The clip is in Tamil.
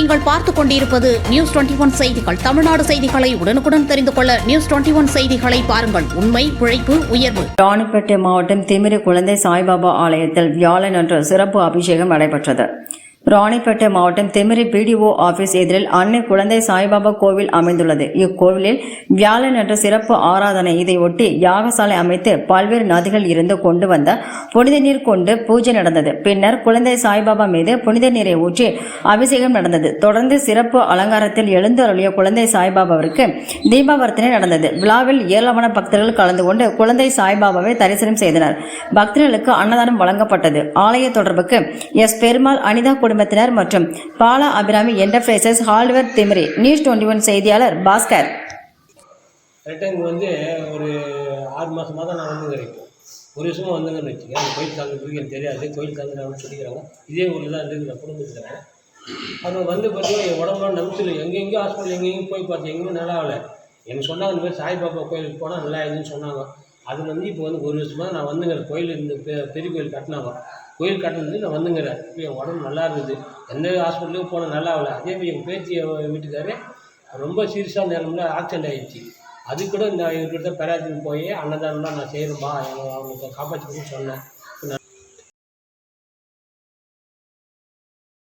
நீங்கள் பார்த்துக் கொண்டிருப்பது நியூஸ் 21 செய்திகள். தமிழ்நாடு செய்திகளை உடனுக்குடன் தெரிந்து கொள்ள நியூஸ் 21 செய்திகளை பாருங்கள். உண்மை, உழைப்பு, உயர்வு. ராணிப்பேட்டை மாவட்டம் திமிரி குழந்தை சாய்பாபா ஆலயத்தில் வியாழனன்று சிறப்பு அபிஷேகம் நடைபெற்றது. ராணிப்பேட்டை மாவட்டம் திமிரி பிடிஓ ஆபீஸ் எதிரில் அன்னை குழந்தை சாய்பாபா கோவில் அமைந்துள்ளது. இக்கோவிலில் வியாழனன்று சிறப்பு ஆராதனை. இதையொட்டி யாகசாலை அமைத்து பல்வேறு நதிகள் இருந்து கொண்டு வந்த புனித நீர் கொண்டு பூஜை நடந்தது. பின்னர் குழந்தை சாய்பாபா மீது புனித நீரை ஊற்றி அபிஷேகம் நடந்தது. தொடர்ந்து சிறப்பு அலங்காரத்தில் எழுந்தருளிய குழந்தை சாய்பாபாவிற்கு தீபாவர்த்தனை நடந்தது. விழாவில் ஏராளமான பக்தர்கள் கலந்து கொண்டு குழந்தை சாய்பாபாவை தரிசனம் செய்தனர். பக்தர்களுக்கு அன்னதானம் வழங்கப்பட்டது. ஆலய தொடர்புக்கு எஸ் பெருமாள், அனிதா குடும்பத்தினர் மற்றும் Bala Abirami enterprises, hardware, Thimiri. News 21 செய்தியாளர் பாஸ்கர். கரெக்டாக வந்து ஒரு 6 மாதமாக தான் நான் வந்துக்கிறேன். ஒரு வருஷமாக வந்துங்கன்னு வச்சுக்கேன். அந்த கோயில் தாங்கிறதுக்கு எனக்கு தெரியாது. கோயில் தாங்குறாங்கன்னு சொல்லிக்கிறாங்க. இதே ஊரில் தான் இருந்து நான் குடும்பத்துக்கிறேன். அவங்க வந்து பார்த்தீங்கன்னா என் உடம்புலாம் நம்பிச்சில்லை. எங்கெங்கேயும் ஹாஸ்பிட்டல் எங்கெங்கேயும் போய் பார்த்தேன், எங்கேயுமே நல்லா ஆகலை. எனக்கு சொன்னாங்க இந்த மாதிரி சாய்பாபா கோயிலுக்கு போனால் நல்லா ஆயிடுதுன்னு சொன்னாங்க. அது வந்து இப்போ வந்து ஒரு வருஷமாக நான் வந்துங்கிறேன். கோயில் இந்த பெரிய கோயில் கட்டினாங்க. கோயில் கட்டினது நான் வந்துங்கிறேன். இப்போ என் உடம்பு நல்லா இருந்தது. எந்த ஹாஸ்பிட்டலுக்கும் போனால் நல்லா ஆகலை. அதே மாதிரி எங்கள் பேத்தி வீட்டுக்காரே ரொம்ப சீரியஸான நேரம்ல ஆக்சிடென்ட் ஆகிடுச்சு. அது கூட இந்த இவர்கிட்ட பேராஜின் போய் அன்னதானம்லாம் நான் செய்கிறேன்பா, அவங்களுக்கு காப்பாற்றிக்கணும்னு சொன்னேன்.